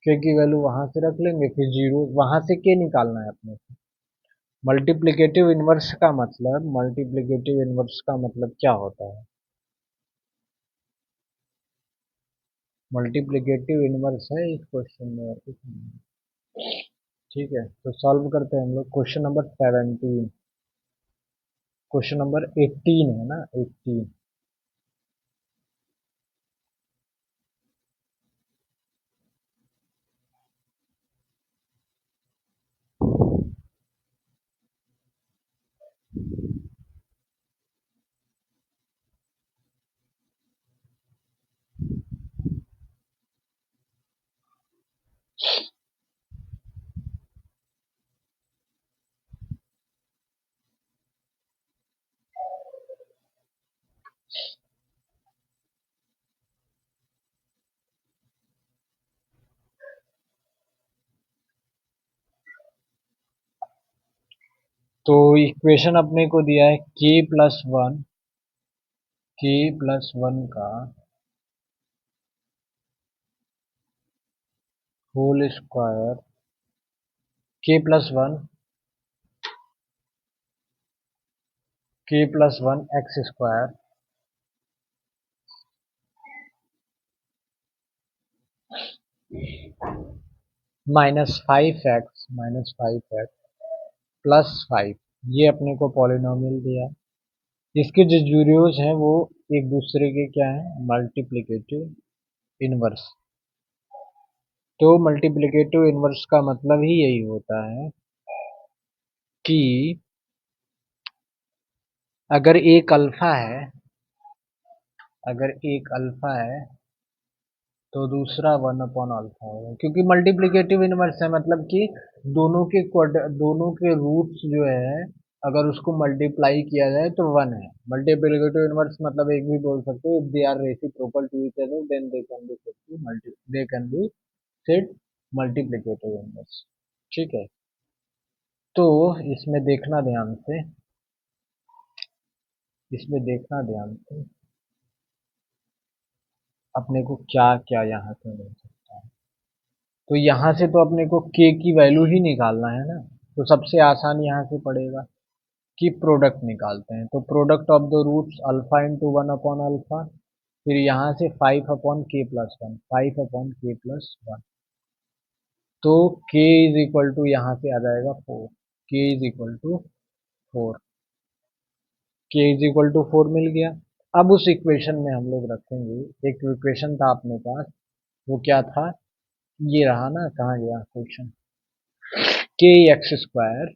के की वैल्यू वहां से रख लेंगे, फिर जीरो वहां से के निकालना है अपने को। मल्टीप्लिकेटिव इनवर्स का मतलब क्या होता है? मल्टीप्लिकेटिव इनवर्स है इस क्वेश्चन में और कुछ नहीं। ठीक है, तो सॉल्व करते हैं हम लोग क्वेश्चन नंबर 17। क्वेश्चन नंबर 18 है ना, 18। तो इक्वेशन अपने को दिया है के प्लस वन का होल स्क्वायर, के plus one x square minus five x plus five, ये अपने को पॉलिनोमियल दिया है। इसके जो जीरोस हैं वो एक दूसरे के क्या है, मल्टीप्लिकेटिव इनवर्स। तो मल्टीप्लिकेटिव इनवर्स का मतलब ही यही होता है कि अगर एक अल्फा है, अगर एक अल्फा है तो दूसरा वन अपॉन अल्फा होगा, क्योंकि मल्टीप्लिकेटिव इनवर्स है मतलब कि दोनों के रूट्स जो है अगर उसको मल्टीप्लाई किया जाए तो वन है। मल्टीप्लिकेटिव इनवर्स मतलब एक भी बोल सकते हो, if they are reciprocal to each other then they can be said multiplicative inverse. ठीक है, तो इसमें देखना ध्यान से, इसमें देखना ध्यान से अपने को क्या क्या यहाँ से मिल सकता है। तो यहाँ से तो अपने को के की वैल्यू ही निकालना है ना, तो सबसे आसान यहाँ से पड़ेगा कि प्रोडक्ट निकालते हैं। तो product of the roots alpha into one upon alpha, फिर यहाँ से five upon K plus one. तो के इज इक्वल टू यहाँ से आ जाएगा फोर, के इज इक्वल टू फोर, के इज इक्वल टू फोर मिल गया। अब उस इक्वेशन में हम लोग रखेंगे, एक इक्वेशन था अपने पास, वो क्या था, ये रहा ना, कहाँ गया क्वेश्चन, के एक्स स्क्वायर,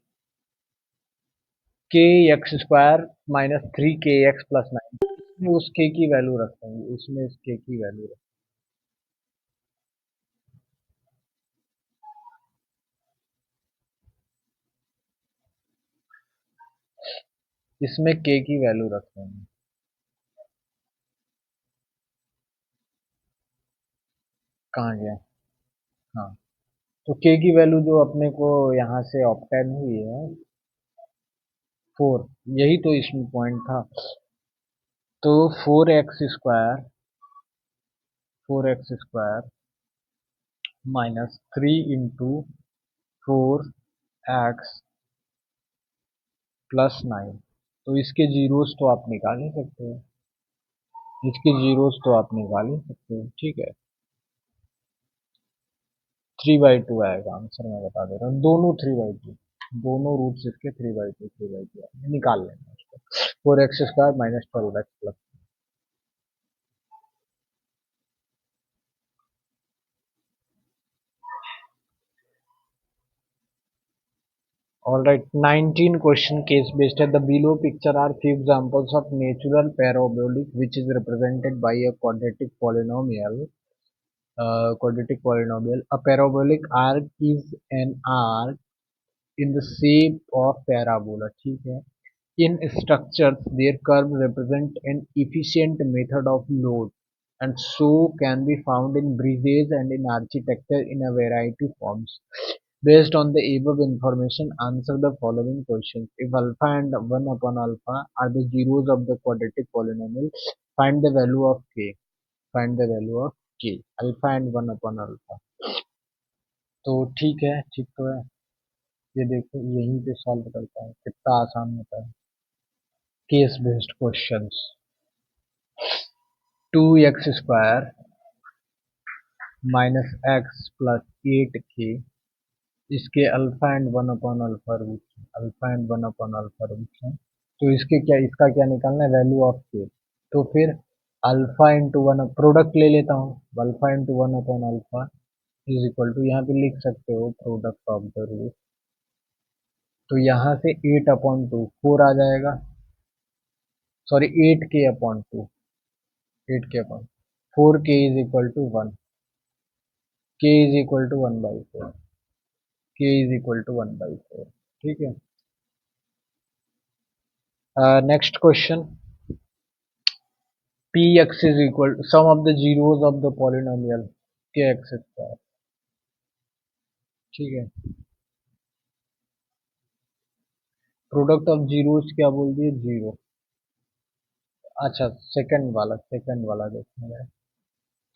के एक्स स्क्वायर -3 kx + 9, इसमें उस के की वैल्यू रखेंगे, इसमें इस के की वैल्यू रखेंगे, इसमें के की वैल्यू रखेंगे। कहाँ गया, हाँ, तो के की वैल्यू जो अपने को यहाँ से ऑब्टेन हुई है फोर, यही तो इसमें पॉइंट था। तो फोर एक्स स्क्वायर -3 × 4x + 9, तो इसके जीरोस तो आप निकाल ही सकते हो, इसके जीरोस तो आप निकाल ही सकते हो। ठीक है, 3/2 आएगा आंसर, मैं बता दे रहा हूँ, दोनों 3/2, दोनों रूट्स इसके 3/2 आएंगे, निकाल लेना उसको। 4x² -12x+। Alright, 19 question case based at the below picture are few examples of natural parabolic which is represented by a quadratic polynomial. A parabolic arc is an arc in the shape of parabola. ठीक है, in structures their curve represent an efficient method of load and so can be found in bridges and in architecture in a variety of forms. Based on the above information, answer the following questions. If alpha and 1 upon alpha are the zeros of the quadratic polynomial, find the value of k. Find the value of के, alpha and 1 upon alpha. तो ठीक है, ठीक तो है। ये देखो यहीं पे सॉल्व करता है, कितना आसान होता है। Case based questions. 2x² minus X plus 8k, इसके alpha and 1 upon alpha root, alpha and 1 upon alpha root है। तो इसके क्या, इसका क्या निकालना है, वैल्यू ऑफ के। तो फिर अल्फा इंटू 1, प्रोडक्ट ले लेता हूँ, alpha into 1 upon alpha is equal to, यहाँ पे लिख सकते हो प्रोडक्ट ऑफ द रूट। तो यहाँ से 8 अपॉन 2 4 आ जाएगा, sorry 8k upon 2, 8k upon 4k is equal to 1, k is equal to 1/4, k is equal to 1/4। ठीक है। Next question, px is equal to sum of the zeros of the polynomial kx²। ठीक है। Product of zeros क्या बोल दिए, zero. अच्छा second वाला देखना है।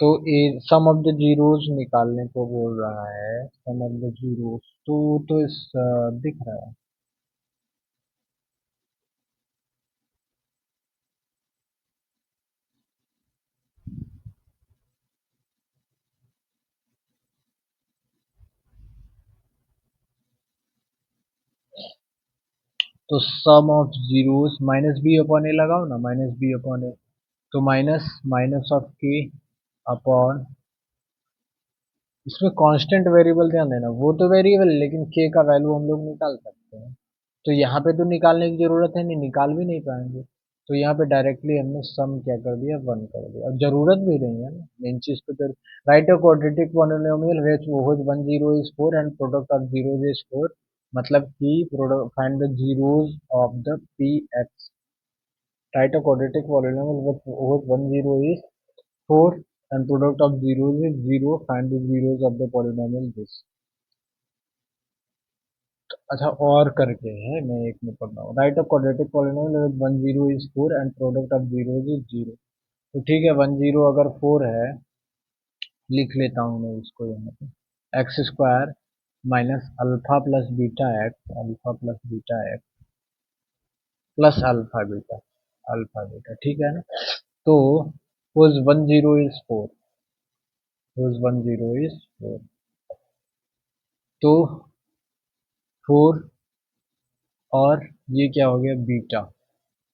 तो ए सम ऑफ द जीरोस निकालने को बोल रहा है, सम ऑफ द जीरोस, तो इस दिख रहा है। तो sum of zeros minus B upon a लगाओ ना, माइनस बी अपॉन ए। तो minus minus of k upon, इसमें कांस्टेंट वेरिएबल ध्यान देना, वो तो वेरिएबल है लेकिन के का वैल्यू हम लोग निकाल सकते हैं। तो यहाँ पे तो निकालने की जरूरत है नहीं, निकाल भी नहीं पाएंगे। तो यहाँ पे डायरेक्टली हमने सम क्या कर दिया, 1 कर दिया, और जरूरत भी नहीं है ना मेन चीज तो। फिर right a quadratic polynomial which which 1 0 is 4 and product of zeros is 4, मतलब कि product find the zeros of the p x. Right a quadratic polynomial which 1 0 is 4 and product of zeros is 0, find the zeros of the polynomial this। अच्छा और करके है, मैं एक में पढ़ रहा हूँ, right of quadratic polynomial with 1 0 is 4 and product of zeros is 0। तो ठीक है, 1 0 अगर 4 है, लिख लेता हूँ मैं इसको यहाँ पे, x² minus alpha plus beta x, alpha plus beta x plus alpha beta, ठीक है ना। तो was 1 0 is 4, was 1 0 is 4, तो 4 और ये क्या हो गया, बीटा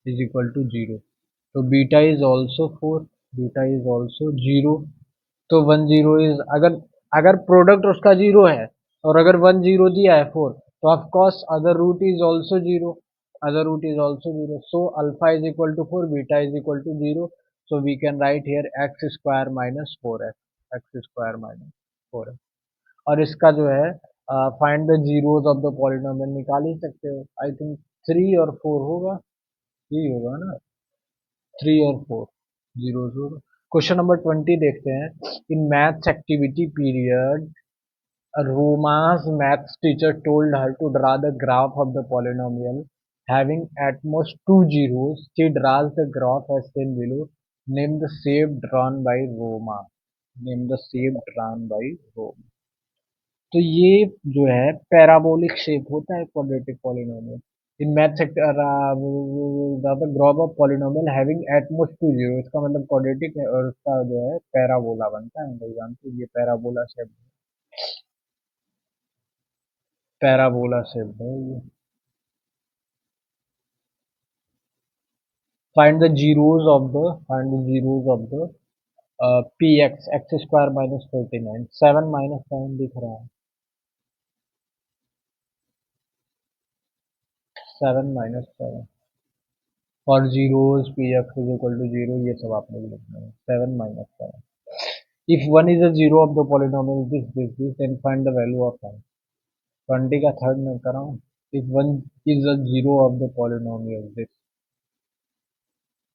इज इक्वल टू 0। तो beta is also 4, beta is also 0। तो 1 0 इज, अगर अगर प्रोडक्ट उसका 0 है और अगर 1 0 दिया है 4, तो of course other root is also 0, other root is also 0। So alpha is equal to 4, beta is equal to 0। So we can write here x² minus 4x, x² minus 4x। और इसका जो है find the zeros of the polynomial निकाल ही सकते हो, I think 3 और 4 होगा, यही होगा ना, 3 और 4 जीरोस होगा। क्वेश्चन नंबर 20 देखते हैं। In maths activity period, Roma's maths teacher told her to draw the graph of the polynomial having at most two zeros. She draws the graph as seen below. Name the shape drawn by Roma. Name the shape drawn by Roma। तो ये जो है parabolic shape होता है quadratic polynomial. In math the graph of polynomial having at most two zero, इसका मतलब quadratic है और उसका जो है पैराबोला बनता है, हम लोग जानते हैं ये पैराबोला शेप, पैराबोला शेप है ये। Find the zeros of the p x, x² minus 49, 7 minus 7 दिख रहा है, 7 माइनस 7, और zeros p x is equal to 0, ये सब आपने भी लिखना है, 7 minus 7। If 1 is a zero of the polynomial this then find the value of n। 20 का थर्ड में कर रहा हूँ। If 1 is a zero of the polynomial this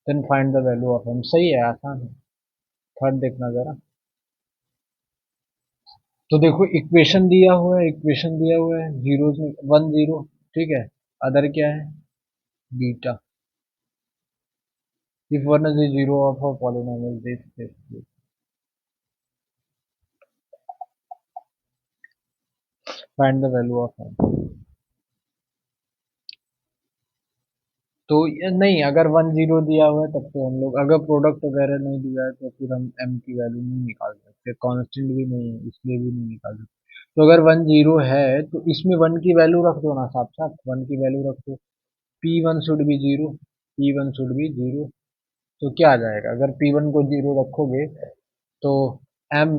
then find the value of n। सही है, आसान है। थर्ड देखना जरा। तो देखो इक्वेशन दिया हुआ है, इक्वेशन दिया हुआ है, जीरोस में 1 0, ठीक है, अदर क्या है, beta. If one is a zero of a polynomial this, find the value of m. तो ये नहीं, अगर 1 0 दिया हुआ है तब तो हम लोग, अगर प्रोडक्ट वगैरह नहीं दिया है तो फिर हम एम की वैल्यू नहीं निकाल सकते, कांस्टेंट भी नहीं है इसलिए भी नहीं निकाल सकते। तो अगर 1 0 है तो इसमें वन की वैल्यू रख दो ना, साथ साथ वन की वैल्यू रख दो। P1 should be zero, P1 should be zero. तो क्या आ जाएगा, अगर P1 को जीरो रखोगे तो एम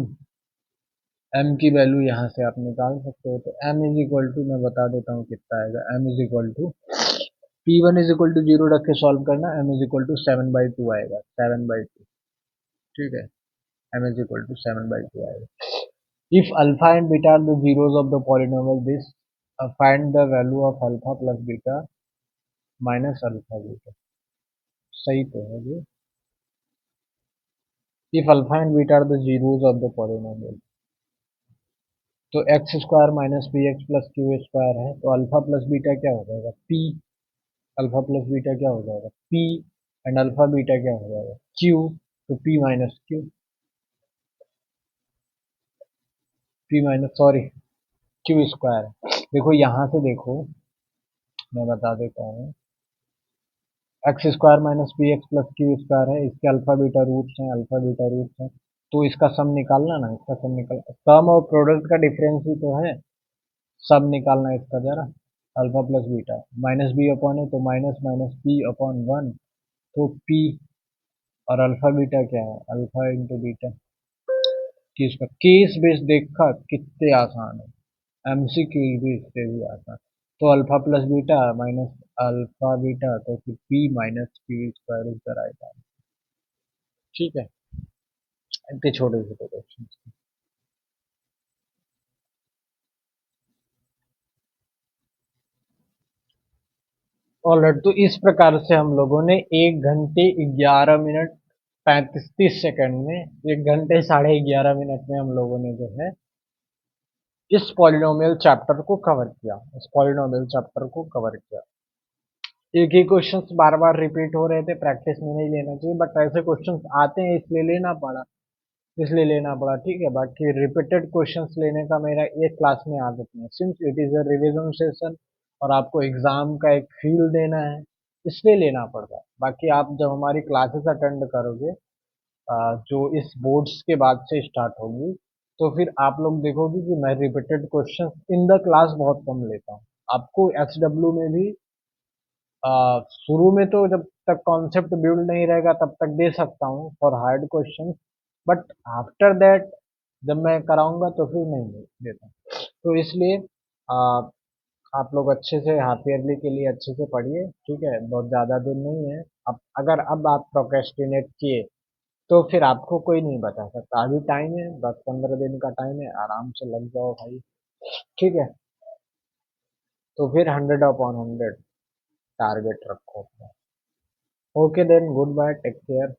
एम की वैल्यू यहाँ से आप निकाल सकते हो। तो एम इज इक्वल टू, मैं बता देता हूँ कितना आएगा। M is equal to, P1 is equal to zero रख के सॉल्व करना, एम इज इक्वल टू 7/2 आएगा, 7/2। ठीक है, एम इज इक्वल टू 7/2 आएगा। If alpha and beta are the zeros of the polynomial this, find the value of alpha plus beta minus alpha beta. सही तो है ये। If alpha and beta are the zeros of the polynomial, तो x square minus p x plus q square है, तो alpha plus beta क्या हो जाएगा, पी। अल्फा प्लस बीटा क्या हो जाएगा, पी। एंड अल्फा बीटा क्या हो जाएगा, क्यू। तो P minus Q, P minus sorry Q square. देखो यहाँ से देखो, मैं बता देता हूँ। X square minus p x plus q square है, इसके अल्फा बीटा रूट्स हैं, अल्फा बीटा रूट्स हैं। तो इसका सम निकालना ना, इसका सम निकालना, सम और प्रोडक्ट का डिफरेंस ही तो है। सम निकालना है इसका जरा। Alpha plus beta minus B upon है, तो minus minus p upon one. तो पी, और अल्फा बीटा क्या है, अल्फा इंटू बीटा। कि इसका केस बेस देखा कितने आसान है, एमसीक्यू भी इससे भी आसान। तो alpha plus beta minus alpha beta, तो फिर P minus P square is the right answer. ठीक है, इतने छोटे छोटे क्वेश्चन। ऑलराइट, तो इस प्रकार से हम लोगों ने 1 घंटे 11 मिनट 35 सेकंड में, 1 घंटे 11:30 मिनट में हम लोगों ने जो है इस पॉलिनोमियल चैप्टर को कवर किया, इस पॉलिनोमियल चैप्टर को कवर किया। एक ही क्वेश्चंस बार बार रिपीट हो रहे थे, प्रैक्टिस में नहीं लेना चाहिए, बट ऐसे क्वेश्चंस आते हैं इसलिए लेना पड़ा, इसलिए लेना पड़ा। ठीक है, बाकी रिपीटेड क्वेश्चंस लेने का मेरा एक क्लास में आदत नहीं, since it is a revision session और आपको एग्जाम का एक फील देना है, इसलिए लेना पड़ता है। बाकी आप जब हमारी क्लासेस अटेंड करोगे, जो इस बोर्ड्स के बाद से स्टार्ट होगी, तो फिर आप लोग देखोगे कि मैं repeated questions in the class बहुत कम लेता हूँ। आपको एचडब्ल्यू में भी शुरू में तो जब तक कॉन्सेप्ट बिल्ड नहीं रहेगा तब तक दे सकता हूँ for hard question, but after that जब मैं कराऊंगा तो फिर नहीं देता। तो इसलिए आ, आप लोग अच्छे से हाफ ईयरली के लिए अच्छे से पढ़िए। ठीक है, बहुत ज़्यादा दिन नहीं है। अब अगर अब आप प्रोक्रेस्टिनेट किए तो फिर आपको कोई नहीं बता सकता। अभी टाइम है, 10 15 दिन का टाइम है, आराम से लग जाओ भाई। ठीक है, तो फिर 100/100 टारगेट रखो अपना। Okay then, goodbye, take care.